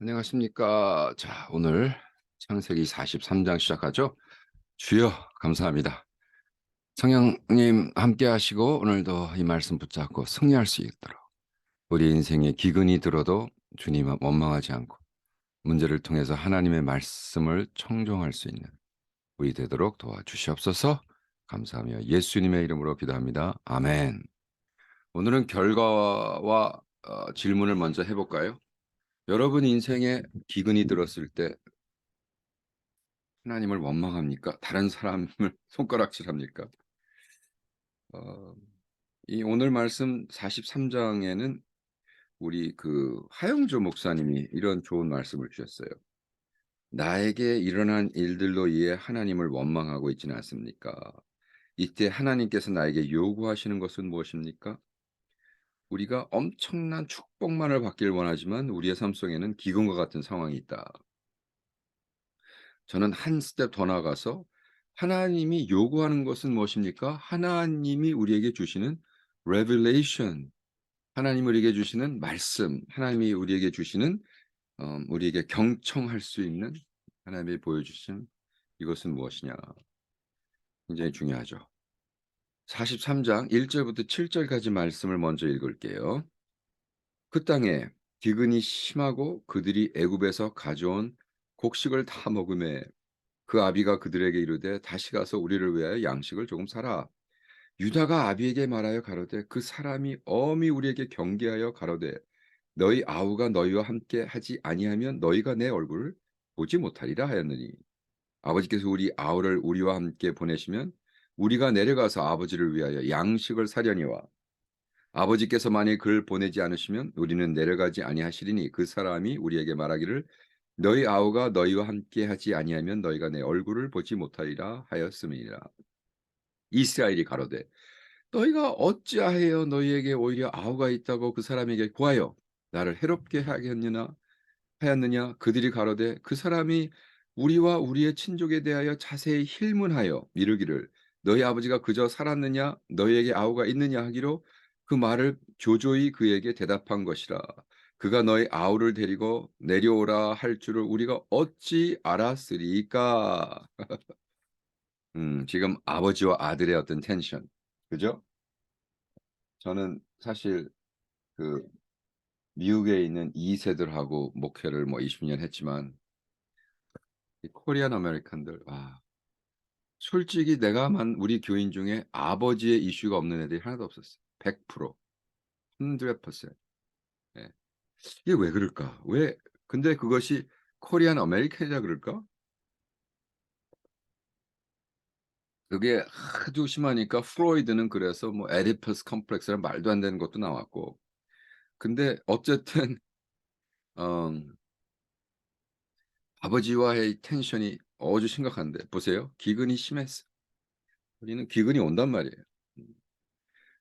안녕하십니까. 자, 오늘 창세기 43장 시작하죠. 주여 감사합니다. 성령님 함께 하시고 오늘도 이 말씀 붙잡고 승리할 수 있도록 우리 인생에 기근이 들어도 주님 원망하지 않고 문제를 통해서 하나님의 말씀을 청종할 수 있는 우리 되도록 도와주시옵소서. 감사하며 예수님의 이름으로 기도합니다. 아멘. 오늘은 결과와 질문을 먼저 해볼까요? 여러분 인생에 기근이 들었을 때 하나님을 원망합니까? 다른 사람을 손가락질합니까? 어, 이 오늘 말씀 43장에는 우리 하영조 목사님이 이런 좋은 말씀을 주셨어요. 나에게 일어난 일들로 인해 하나님을 원망하고 있지는 않습니까? 이때 하나님께서 나에게 요구하시는 것은 무엇입니까? 우리가 엄청난 축복만을 받길 원하지만 우리의 삶 속에는 기근과 같은 상황이 있다. 저는 한 스텝 더 나아가서 하나님이 요구하는 것은 무엇입니까? 하나님이 우리에게 주시는 revelation, 하나님이 우리에게 주시는 말씀, 하나님이 우리에게 주시는 우리에게 경청할 수 있는 하나님이 보여주신 이것은 무엇이냐? 굉장히 중요하죠. 43장 1절부터 7절까지 말씀을 먼저 읽을게요. 그 땅에 기근이 심하고 그들이 애굽에서 가져온 곡식을 다 먹음에 그 아비가 그들에게 이르되 다시 가서 우리를 위하여 양식을 조금 사라. 유다가 아비에게 말하여 가로되 그 사람이 엄히 우리에게 경계하여 가로되 너희 아우가 너희와 함께 하지 아니하면 너희가 내 얼굴을 보지 못하리라 하였느니 아버지께서 우리 아우를 우리와 함께 보내시면 우리가 내려가서 아버지를 위하여 양식을 사려니와 아버지께서 만일 그를 보내지 않으시면 우리는 내려가지 아니하시리니 그 사람이 우리에게 말하기를 너희 아우가 너희와 함께 하지 아니하면 너희가 내 얼굴을 보지 못하리라 하였음이니라. 이스라엘이 가로되 너희가 어찌하여 너희에게 오히려 아우가 있다고 그 사람에게 구하여 나를 해롭게 하였느냐 그들이 가로되 그 사람이 우리와 우리의 친족에 대하여 자세히 힐문하여 이르기를 너희 아버지가 그저 살았느냐 너희에게 아우가 있느냐 하기로 그 말을 조조히 그에게 대답한 것이라. 그가 너희 아우를 데리고 내려오라 할 줄을 우리가 어찌 알았으리까. 지금 아버지와 아들의 어떤 텐션, 그죠? 저는 사실 그 미국에 있는 2세들하고 목회를 뭐 20년 했지만 이 코리안 아메리칸들, 솔직히 우리 교인 중에 아버지의 이슈가 없는 애들이 하나도 없었어요. 100%, 100%. 예. 이게 왜 그럴까? 근데 그것이 코리안 아메리칸이라 그럴까? 그게 하도 심하니까 프로이드는 그래서 뭐 에디퍼스 컴플렉스라는 말도 안 되는 것도 나왔고. 근데 어쨌든 음 아버지와의 텐션이 아주 심각한데 보세요. 기근이 심했어. 우리는 기근이 온단 말이에요. 음.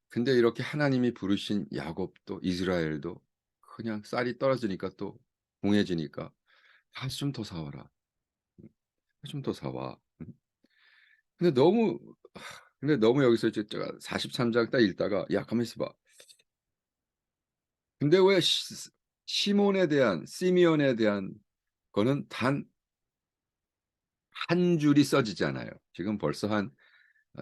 근데 이렇게 하나님이 부르신 야곱도 이스라엘도 그냥 쌀이 떨어지니까 또 공해지니까 좀 더 사와라. 좀 더 사와. 근데 너무 근데 너무 여기서 이제 제가 43장 딱 읽다가 야 가만히 있어 봐. 근데 왜 시몬에 대한 거는 단 한 줄이 써지지 않아요. 지금 벌써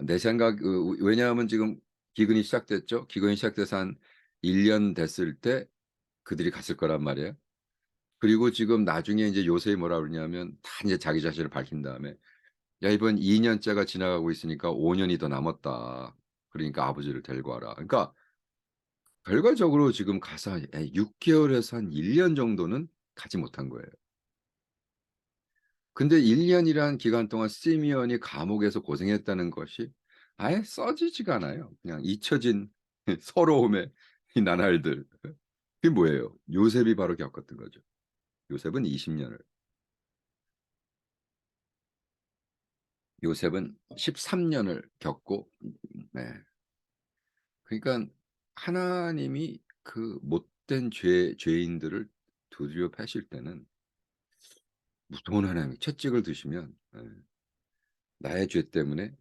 내 생각 왜냐하면 지금 기근이 시작됐죠. 기근이 시작돼서 한 1년 됐을 때 그들이 갔을 거란 말이에요. 그리고 지금 나중에 인제 요셉이 뭐라 그러냐면 다 인제 자기 자신을 밝힌 다음에 "야 이번 2 년째가 지나가고 있으니까 5 년이 더 남았다. 그러니까 아버지를 데리고 와라." 그러니까 결과적으로 지금 가서 6 개월에서 한 1년 정도는 가지 못한 거예요. 근데 1 년이란 기간 동안 시미온이 감옥에서 고생했다는 것이 아예 써지지가 않아요. 그냥 잊혀진 서러움의 이 나날들. 그게 뭐예요? 요셉이 바로 겪었던 거죠. 요셉은 20 년을, 요셉은 13 년을 겪고 네. 그러니깐 하나님이 그 못된 죄인들을 두드려 패실 때는 무서운 하나님이 채찍을 드시면 나의 죄 때문에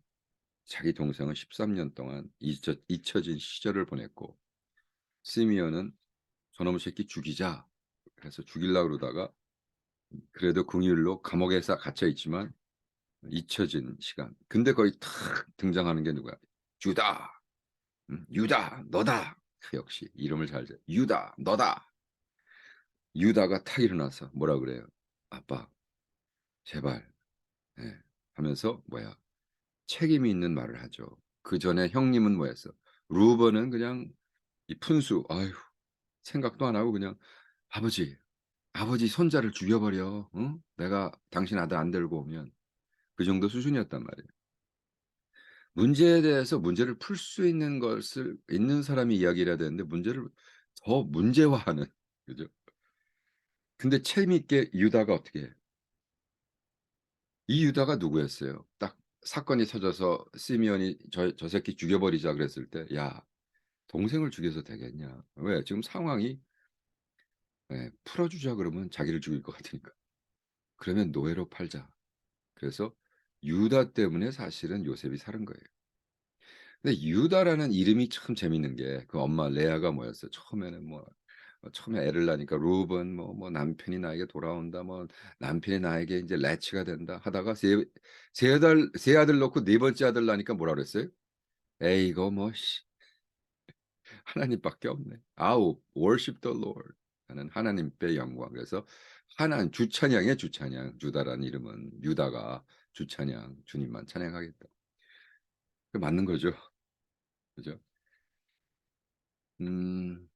자기 동생은 13년 동안 잊혀진 시절을 보냈고 시므온은 "저놈의 새끼 죽이자." 그래서 죽이려고 그러다가 그래도 궁율로 감옥에서 갇혀 있지만 잊혀진 시간. 근데 거기 탁 등장하는 게 누구야? 유다. "유다 너다." 역시 이름을 잘 재 "유다 너다." 유다가 탁 일어나서 뭐라 그래요? "아빠 제발." 예. 하면서 뭐야 책임이 있는 말을 하죠. 그전에 형님은 뭐였어? 루벤은 그냥 이 푼수 아유 생각도 안 하고 그냥 "아버지, 아버지 손자를 죽여 버려. 응? 내가 당신 아들 안 데리고 오면." 그 정도 수준이었단 말이에요. 문제에 대해서 문제를 풀 수 있는 것을 있는 사람이 이야기를 해야 되는데 문제를 더 문제화하는 그죠? 근데 책임 있게 유다가 어떻게 해요? 이 유다가 누구였어요? 딱 사건이 터져서 시므온이 "저 새끼 죽여 버리자." 그랬을 때 "야 동생을 죽여서 되겠냐." 왜? 지금 상황이 예 "풀어 주자." 그러면 자기를 죽일 것 같으니까. "그러면 노예로 팔자." 그래서 유다 때문에 사실은 요셉이 살은 거예요. 근데 유다라는 이름이 참 재밌는 게 그 엄마 레아가 뭐였어요? 처음에는 뭐 처음에 애를 낳으니까 루벤 남편이 나에게 돌아온다. 남편이 나에게 인제 레치가 된다 하다가 세 아들 낳고 네 번째 아들 낳으니까 뭐라 그랬어요? "에이 이거 뭐 씨 하나님밖에 없네." 아우 worship the Lord 하는 하나님께 영광. 그래서 하나님 주찬양이에요 주찬양. 유다라는 이름은 유다가 주찬양 주님만 찬양하겠다. 그 맞는 거죠. 그죠? 음.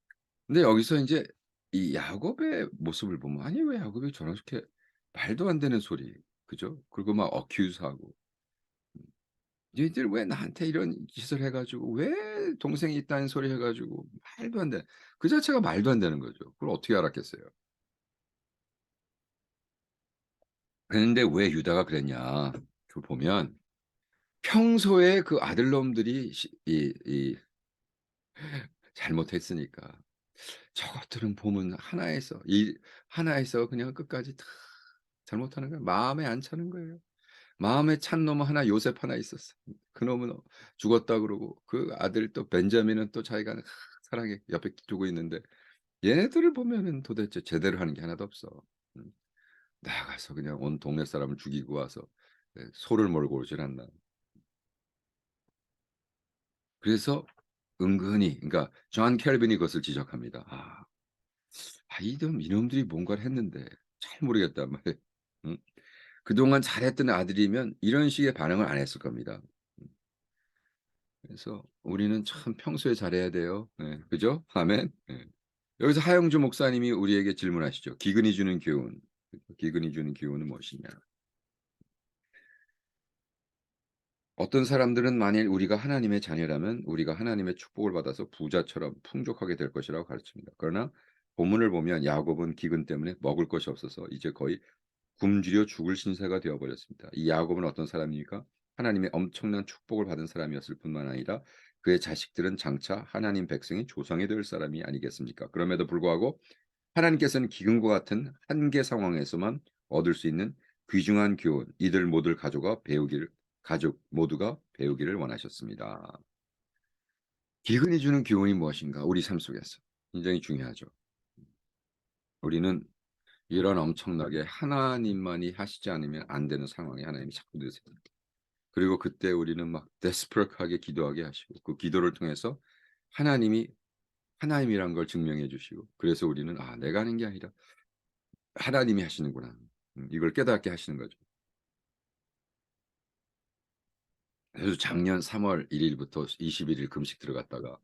근데 여기서 인제 이 야곱의 모습을 보면 아니 왜 야곱이 저렇게 말도 안 되는 소리 그죠? 그리고 막 어큐즈하고 "너희들 왜 나한테 이런 짓을 해 가지고 왜 동생이 있다는 소리 해 가지고" 말도 안 돼. 그 자체가 말도 안 되는 거죠. 그걸 어떻게 알았겠어요. 그런데 왜 유다가 그랬냐 그 보면 평소에 그 아들놈들이 잘못했으니까 저것들은 보면 하나에서 그냥 끝까지 다 잘못하는 거예요. 마음에 안 차는 거예요. 마음에 찬 놈 하나 요셉 하나 있었어. 그놈은 죽었다 그러고 그 아들 또 벤자민은 또 자기가 사랑해 옆에 두고 있는데 얘네들을 보면은 도대체 제대로 하는 게 하나도 없어. 음. 나가서 그냥 온 동네 사람을 죽이고 와서 예 소를 몰고 오질 않나. 그래서 은근히 그러니까 존 켈빈이 그것을 지적합니다. 이놈들이 뭔가를 했는데 잘 모르겠단 말이에요. 음. 그동안 잘했던 아들이면 이런 식의 반응을 안 했을 겁니다. 음. 그래서 우리는 참 평소에 잘해야 돼요. 네. 그죠? 아멘. 예. 여기서 하영주 목사님이 우리에게 질문하시죠. 기근이 주는 교훈. 기근이 주는 교훈은 무엇이냐? 어떤 사람들은 만일 우리가 하나님의 자녀라면 우리가 하나님의 축복을 받아서 부자처럼 풍족하게 될 것이라고 가르칩니다. 그러나 본문을 보면 야곱은 기근 때문에 먹을 것이 없어서 이제 거의 굶주려 죽을 신세가 되어 버렸습니다. 이 야곱은 어떤 사람입니까? 하나님의 엄청난 축복을 받은 사람이었을 뿐만 아니라 그의 자식들은 장차 하나님 백성의 조상이 될 사람이 아니겠습니까? 그럼에도 불구하고 하나님께서는 기근과 같은 한계 상황에서만 얻을 수 있는 귀중한 교훈, 이들 모두를 가족 모두가 배우기를 원하셨습니다. 기근이 주는 교훈이 무엇인가? 우리 삶 속에서 굉장히 중요하죠. 우리는 이런 엄청나게 하나님만이 하시지 않으면 안 되는 상황에 하나님이 자꾸 넣으세요. 그리고 그때 우리는 막 desperate하게 기도하게 하시고 그 기도를 통해서 하나님이 하나님이란 걸 증명해 주시고 그래서 우리는 '아 내가 하는 게 아니라 하나님이 하시는구나.' 이걸 깨닫게 하시는 거죠. 그래서 작년 3월 1 일부터 21일 금식 들어갔다가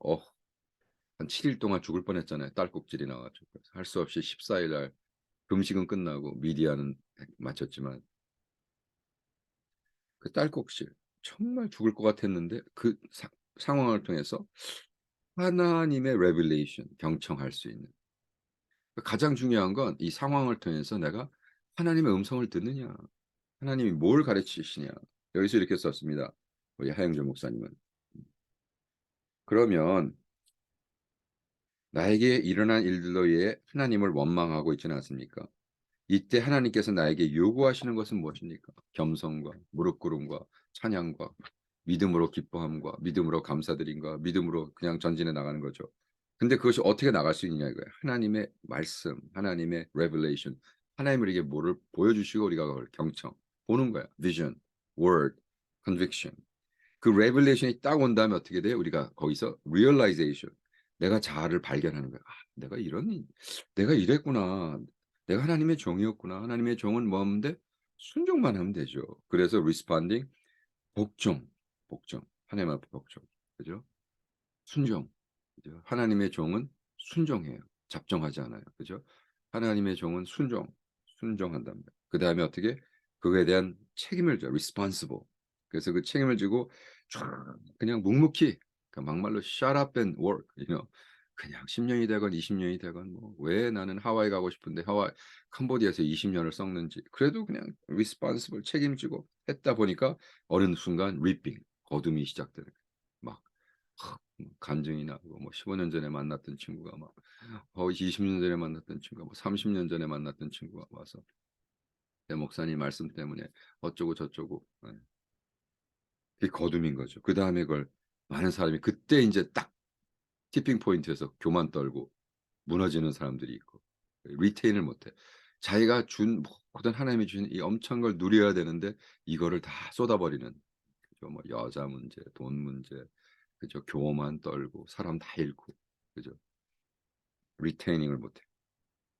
한 7일 동안 죽을 뻔했잖아요. 딸꾹질이 나와 가지고. 할 수 없이 14일 날 금식은 끝나고 미디어는 마쳤지만 그 딸꾹질 정말 죽을 것 같았는데 그 상황을 통해서 하나님의 레벨레이션 경청할 수 있는 가장 중요한 건 이 상황을 통해서 내가 하나님의 음성을 듣느냐. 하나님이 뭘 가르치시냐. 여기서 이렇게 썼습니다. 우리 하영준 목사님은. 그러면 나에게 일어난 일들로 인해 하나님을 원망하고 있지는 않습니까? 이때 하나님께서 나에게 요구하시는 것은 무엇입니까? 겸손과 무릎 꿇음과 찬양과 믿음으로 기뻐함과 믿음으로 감사드림과 믿음으로 그냥 전진해 나가는 거죠. 근데 그것이 어떻게 나갈 수 있느냐 이거예요. 하나님의 말씀, 하나님의 revelation, 하나님 우리에게 뭐를 보여주시고 우리가 그걸 경청 보는 거야. vision, word, conviction. 그 revelation이 딱 온 다음에 어떻게 돼요? 우리가 거기서 realization. 내가 자아를 발견하는 거야. 아, 내가 이랬구나. 내가 하나님의 종이었구나. 하나님의 종은 뭐인데 순종만 하면 되죠. 그래서 responding 복종, 복종. 하나님 앞에 복종. 그죠? 순종. 그죠? 하나님의 종은 순종해요. 잡종하지 않아요. 그죠? 하나님의 종은 순종한답니다. 그다음에 어떻게 그거에 대한 책임을 져 responsible. 그래서 그 책임을 지고 촤 그냥 묵묵히 그러니까 막말로 shut up and work. 그냥 10년이 되건 20년이 되건 뭐 왜 나는 하와이 가고 싶은데 하와이 캄보디아에서 20년을 썩는지 그래도 그냥 responsible 책임지고 했다 보니까 어느 순간 reaping 거둠이 시작되는 거예요. 막 간증이 나고 뭐 15년 전에 만났던 친구가 막 20년 전에 만났던 친구가 뭐 30년 전에 만났던 친구가 와서 내 목사님 말씀 때문에 어쩌고 저쩌고 예. 그게 거둠인 거죠. 그다음에 그걸 많은 사람이 그때 인제 딱 티핑 포인트에서 교만 떨고 무너지는 사람들이 있고 리테인을 못해. 자기가 준 모든 하나님이 주신 이 엄청난 걸 누려야 되는데 이거를 다 쏟아버리는 그죠. 뭐 여자 문제, 돈 문제, 그죠. 교만 떨고 사람 다 잃고 그죠. 리테이닝을 못해.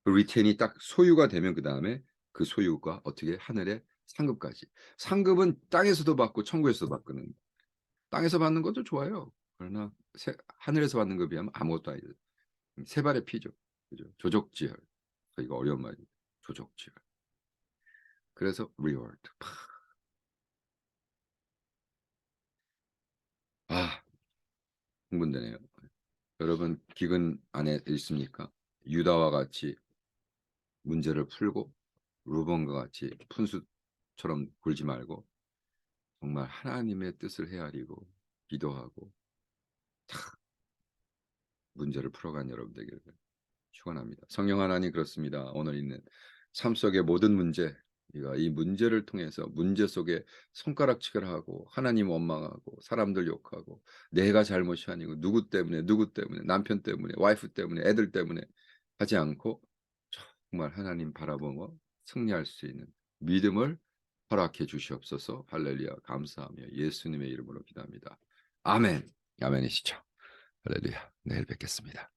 그 리테인이 딱 소유가 되면 그다음에 그 소유가 어떻게 하늘의 상급까지. 상급은 땅에서도 받고 천국에서도 받거든요. 땅에서 받는 것도 좋아요. 그러나 하늘에서 받는 것에 비하면 아무것도 아니죠. 세 발의 피죠. 그죠? 조족지혈. 이거 어려운 말이죠. 조족지혈. 그래서 reward. 아, 흥분되네요. 여러분 기근 안에 있습니까? 유다와 같이 문제를 풀고 루번과 같이 푼수처럼 굴지 말고 정말 하나님의 뜻을 헤아리고 기도하고 문제를 풀어간 여러분 되기를 축원합니다. 성령 하나님 그렇습니다. 오늘 있는 삶 속의 모든 문제 우리가 이 문제를 통해서 문제 속에 손가락질을 하고 하나님 원망하고 사람들 욕하고 내가 잘못이 아니고 누구 때문에 남편 때문에 와이프 때문에 애들 때문에 하지 않고 정말 하나님 바라보고 승리할 수 있는 믿음을 허락해 주시옵소서. 할렐루야 감사하며 예수님의 이름으로 기도합니다. 아멘. 아멘이시죠. 할렐루야. 내일 뵙겠습니다.